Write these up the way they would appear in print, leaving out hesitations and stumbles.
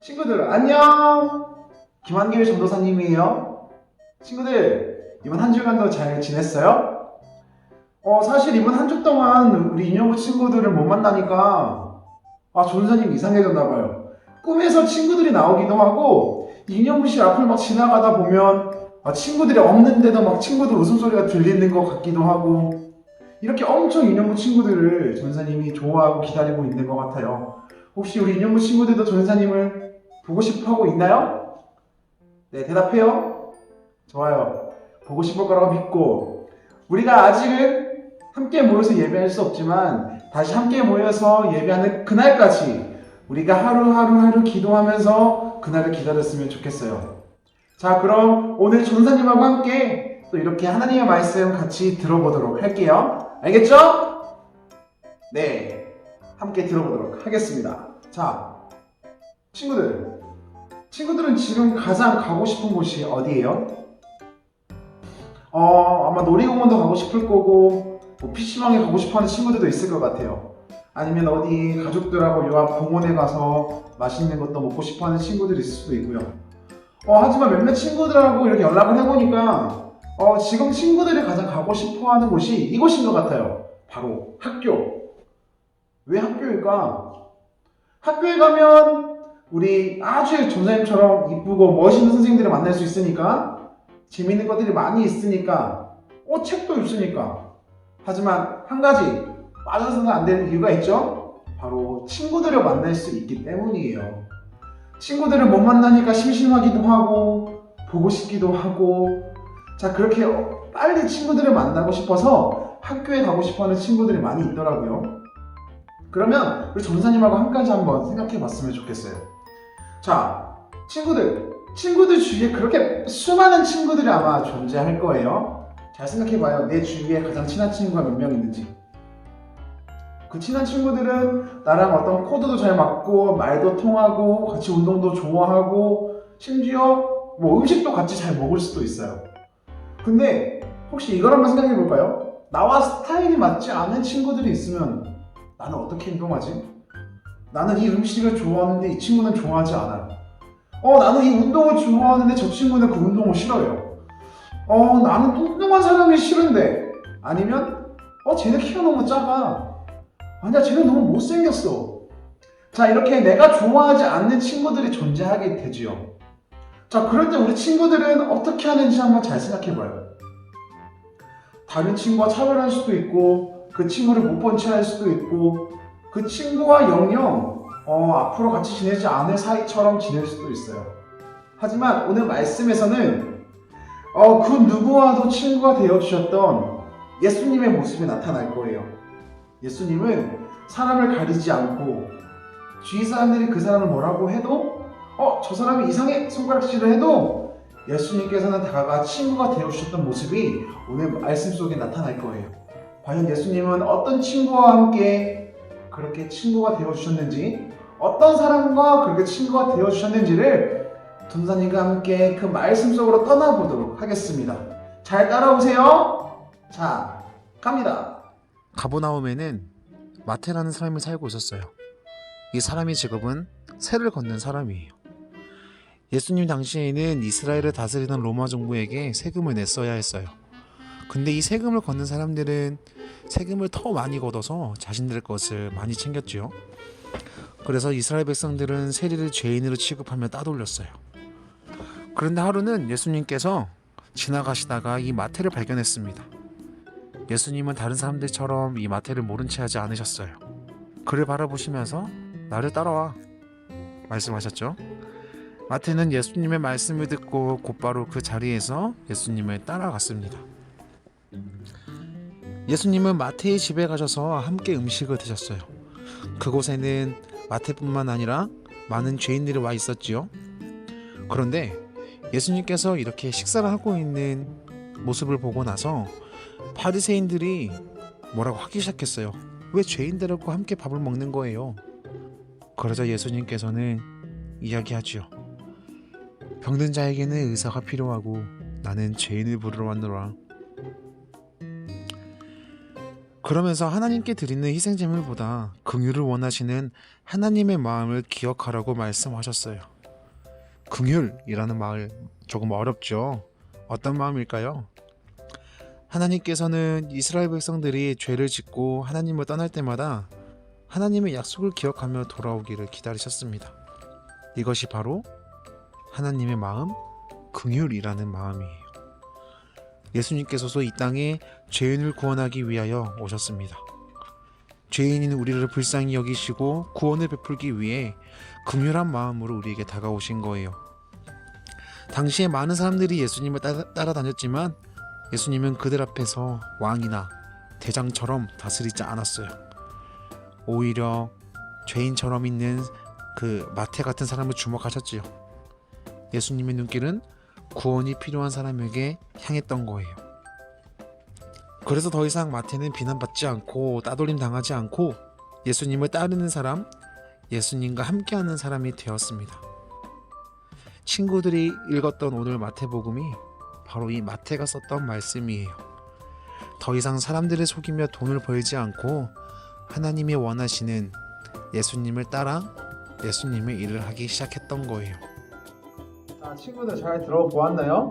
친구들 안녕! 김한길 전도사님이에요. 친구들 이번 한 주간도 잘 지냈어요? 사실 이번 한 주 동안 우리 인형부 친구들을 못 만나니까 전도사님 이상해졌나봐요. 꿈에서 친구들이 나오기도 하고 인형부실 앞을 막 지나가다 보면 친구들이 없는데도 막 친구들 웃음소리가 들리는 것 같기도 하고 이렇게 엄청 인형부 친구들을 전도사님이 좋아하고 기다리고 있는 것 같아요. 혹시 우리 인형부 친구들도 전도사님을 보고 싶어 하고 있나요? 네, 대답해요. 좋아요. 보고 싶을 거라고 믿고 우리가 아직은 함께 모여서 예배할 수 없지만 다시 함께 모여서 예배하는 그날까지 우리가 하루하루 기도하면서 그날을 기다렸으면 좋겠어요. 자, 그럼 오늘 전사님하고 함께 또 이렇게 하나님의 말씀 같이 들어보도록 할게요. 알겠죠? 네, 함께 들어보도록 하겠습니다. 자, 친구들은 지금 가장 가고 싶은 곳이 어디예요? 아마 놀이공원도 가고 싶을 거고 PC방에 가고 싶어하는 친구들도 있을 것 같아요. 아니면 어디 가족들하고 요 앞 공원에 가서 맛있는 것도 먹고 싶어하는 친구들이 있을 수도 있고요. 하지만 몇몇 친구들하고 이렇게 연락을 해보니까 지금 친구들이 가장 가고 싶어하는 곳이 이곳인 것 같아요. 바로 학교. 왜 학교일까? 학교에 가면 우리 아주 전사님처럼 이쁘고 멋있는 선생님들을 만날 수 있으니까 재밌는 것들이 많이 있으니까 책도 있으니까 하지만 한 가지 빠져서는 안 되는 이유가 있죠? 바로 친구들을 만날 수 있기 때문이에요. 친구들을 못 만나니까 심심하기도 하고 보고 싶기도 하고 자 그렇게 빨리 친구들을 만나고 싶어서 학교에 가고 싶어하는 친구들이 많이 있더라고요. 그러면 우리 전사님하고 한 가지 한번 생각해 봤으면 좋겠어요. 자, 친구들 주위에 그렇게 수많은 친구들이 아마 존재할 거예요. 잘 생각해봐요. 내 주위에 가장 친한 친구가 몇 명 있는지. 그 친한 친구들은 나랑 어떤 코드도 잘 맞고 말도 통하고 같이 운동도 좋아하고 심지어 뭐 음식도 같이 잘 먹을 수도 있어요. 근데 혹시 이걸 한번 생각해 볼까요? 나와 스타일이 맞지 않은 친구들이 있으면 나는 어떻게 행동하지? 나는 이 음식을 좋아하는데 이 친구는 좋아하지 않아요. 나는 이 운동을 좋아하는데 저 친구는 그 운동을 싫어요. 나는 뚱뚱한 사람이 싫은데 아니면 쟤네 키가 너무 작아. 아니야, 쟤는 너무 못생겼어. 자, 이렇게 내가 좋아하지 않는 친구들이 존재하게 되지요. 자, 그럴 때 우리 친구들은 어떻게 하는지 한번 잘 생각해봐요. 다른 친구와 차별할 수도 있고 그 친구를 못 본 채 할 수도 있고 그 친구와 영영 앞으로 같이 지내지 않을 사이처럼 지낼 수도 있어요. 하지만 오늘 말씀에서는 그 누구와도 친구가 되어주셨던 예수님의 모습이 나타날 거예요. 예수님은 사람을 가리지 않고 주위 사람들이 그 사람을 뭐라고 해도 저 사람이 이상해 손가락질을 해도 예수님께서는 다가가 친구가 되어주셨던 모습이 오늘 말씀 속에 나타날 거예요. 과연 예수님은 어떤 친구와 함께 그렇게 친구가 되어주셨는지 어떤 사람과 그렇게 친구가 되어주셨는지를 전사님과 함께 그 말씀 속으로 떠나보도록 하겠습니다. 잘 따라오세요. 자, 갑니다. 가버나움에는 마테라는 사람이 살고 있었어요. 이 사람의 직업은 새를 걷는 사람이에요. 예수님 당시에는 이스라엘을 다스리던 로마 정부에게 세금을 냈어야 했어요. 근데 이 세금을 걷는 사람들은 세금을 더 많이 걷어서 자신들 것을 많이 챙겼죠. 그래서 이스라엘 백성들은 세리를 죄인으로 취급하며 따돌렸어요. 그런데 하루는 예수님께서 지나가시다가 이 마태를 발견했습니다. 예수님은 다른 사람들처럼 이 마태를 모른 채 하지 않으셨어요. 그를 바라보시면서 나를 따라와 말씀하셨죠. 마태는 예수님의 말씀을 듣고 곧바로 그 자리에서 예수님을 따라갔습니다. 예수님은 마태의 집에 가셔서 함께 음식을 드셨어요. 그곳에는 마태뿐만 아니라 많은 죄인들이 와 있었지요. 그런데 예수님께서 이렇게 식사를 하고 있는 모습을 보고 나서 바리새인들이 뭐라고 하기 시작했어요. 왜 죄인들하고 함께 밥을 먹는 거예요? 그러자 예수님께서는 이야기하지요. 병든 자에게는 의사가 필요하고 나는 죄인을 부르러 왔노라. 그러면서 하나님께 드리는 희생제물보다 긍휼을 원하시는 하나님의 마음을 기억하라고 말씀하셨어요. 긍휼이라는 말 조금 어렵죠. 어떤 마음일까요? 하나님께서는 이스라엘 백성들이 죄를 짓고 하나님을 떠날 때마다 하나님의 약속을 기억하며 돌아오기를 기다리셨습니다. 이것이 바로 하나님의 마음, 긍휼이라는 마음이에요. 예수님께서도 이 땅에 죄인을 구원하기 위하여 오셨습니다. 죄인인 우리를 불쌍히 여기시고 구원을 베풀기 위해 긍휼한 마음으로 우리에게 다가오신 거예요. 당시에 많은 사람들이 예수님을 따라다녔지만 예수님은 그들 앞에서 왕이나 대장처럼 다스리지 않았어요. 오히려 죄인처럼 있는 그 마태 같은 사람을 주목하셨지요. 예수님의 눈길은 구원이 필요한 사람에게 향했던 거예요. 그래서 더 이상 마태는 비난받지 않고 따돌림 당하지 않고 예수님을 따르는 사람, 예수님과 함께하는 사람이 되었습니다. 친구들이 읽었던 오늘 마태복음이 바로 이 마태가 썼던 말씀이에요. 더 이상 사람들을 속이며 돈을 벌지 않고 하나님이 원하시는 예수님을 따라 예수님의 일을 하기 시작했던 거예요. 자, 친구들 잘 들어보았나요?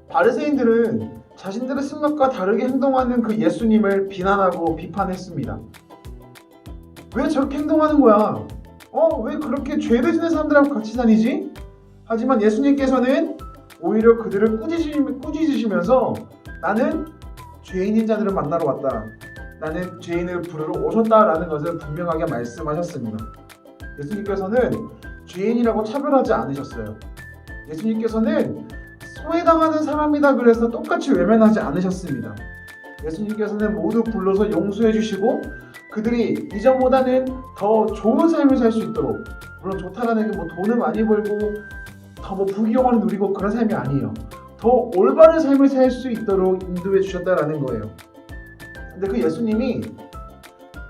바리새인들은 자신들의 생각과 다르게 행동하는 그 예수님을 비난하고 비판했습니다. 왜 저렇게 행동하는 거야? 왜 그렇게 죄를 짓는 사람들하고 같이 다니지? 하지만 예수님께서는 오히려 그들을 꾸짖으시면서 나는 죄인인 자들을 만나러 왔다. 나는 죄인을 부르러 오셨다라는 것을 분명하게 말씀하셨습니다. 예수님께서는 죄인이라고 차별하지 않으셨어요. 예수님께서는 소외당하는 사람이다 그래서 똑같이 외면하지 않으셨습니다. 예수님께서는 모두 불러서 용서해 주시고 그들이 이전보다는 더 좋은 삶을 살 수 있도록, 물론 좋다라는 게 뭐 돈을 많이 벌고 더 뭐 부귀영화를 누리고 그런 삶이 아니에요. 더 올바른 삶을 살 수 있도록 인도해 주셨다라는 거예요. 근데 그 예수님이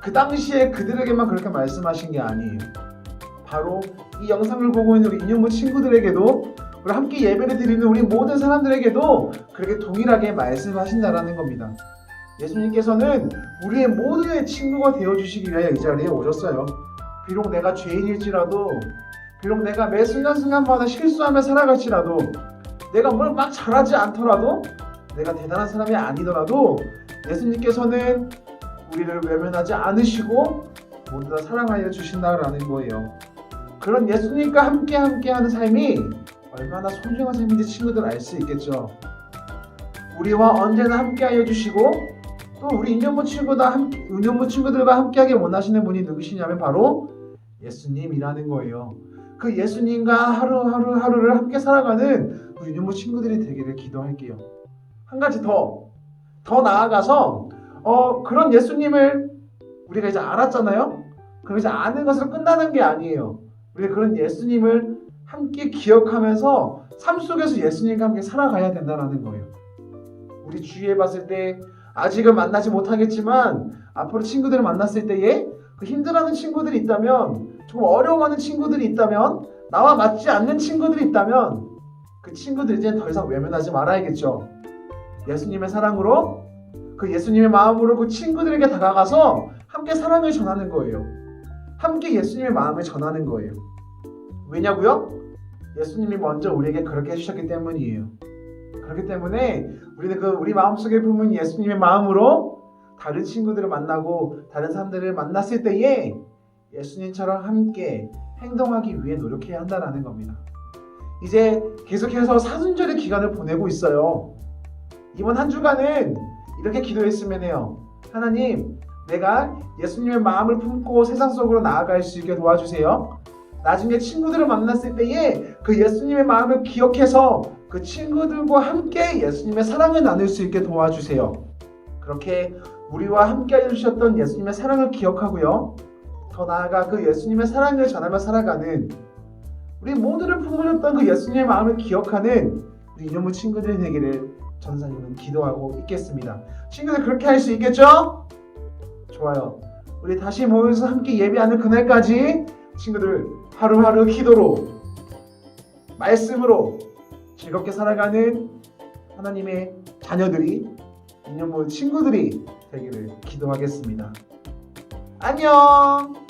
그 당시에 그들에게만 그렇게 말씀하신 게 아니에요. 바로 이 영상을 보고 있는 우리 인연부 친구들에게도, 우리 함께 예배를 드리는 우리 모든 사람들에게도 그렇게 동일하게 말씀하신다라는 겁니다. 예수님께서는 우리의 모두의 친구가 되어주시기 위하여 이 자리에 오셨어요. 비록 내가 죄인일지라도, 비록 내가 매 순간순간마다 실수하며 살아갈지라도, 내가 뭘 막 잘하지 않더라도, 내가 대단한 사람이 아니더라도 예수님께서는 우리를 외면하지 않으시고 모두 다 사랑하여 주신다라는 거예요. 그런 예수님과 함께하는 삶이 얼마나 소중한 삶인지 친구들 알 수 있겠죠. 우리와 언제나 함께하여 주시고 또 우리 인연부 친구들과 함께하길 원하시는 분이 누구시냐면 바로 예수님이라는 거예요. 그 예수님과 하루를 함께 살아가는 우리 인연부 친구들이 되기를 기도할게요. 한 가지 더 나아가서 그런 예수님을 우리가 이제 알았잖아요. 그럼 이제 아는 것으로 끝나는 게 아니에요. 우리가 그런 예수님을 함께 기억하면서 삶 속에서 예수님과 함께 살아가야 된다는 거예요. 우리 주위에 봤을 때 아직은 만나지 못하겠지만 앞으로 친구들을 만났을 때에 그 힘들어하는 친구들이 있다면, 좀 어려워하는 친구들이 있다면, 나와 맞지 않는 친구들이 있다면 그 친구들 이제 더 이상 외면하지 말아야겠죠. 예수님의 사랑으로, 그 예수님의 마음으로 그 친구들에게 다가가서 함께 사랑을 전하는 거예요. 함께 예수님의 마음을 전하는 거예요. 왜냐고요? 예수님이 먼저 우리에게 그렇게 해주셨기 때문이에요. 그렇기 때문에 우리는 우리 마음속에 품은 예수님의 마음으로 다른 친구들을 만나고 다른 사람들을 만났을 때에 예수님처럼 함께 행동하기 위해 노력해야 한다는 겁니다. 이제 계속해서 사순절의 기간을 보내고 있어요. 이번 한 주간은 이렇게 기도했으면 해요. 하나님, 내가 예수님의 마음을 품고 세상 속으로 나아갈 수 있게 도와주세요. 나중에 친구들을 만났을 때에 그 예수님의 마음을 기억해서 그 친구들과 함께 예수님의 사랑을 나눌 수 있게 도와주세요. 그렇게 우리와 함께 해주셨던 예수님의 사랑을 기억하고요. 더 나아가 그 예수님의 사랑을 전하며 살아가는 우리 모두를 품으셨던 그 예수님의 마음을 기억하는 우리 인연부 친구들이 되기를 전사님은 기도하고 있겠습니다. 친구들 그렇게 할 수 있겠죠? 좋아요. 우리 다시 모여서 함께 예배하는 그날까지 친구들 하루하루 기도로, 말씀으로 즐겁게 살아가는 하나님의 자녀들이, 인연부 친구들이 되기를 기도하겠습니다. 안녕!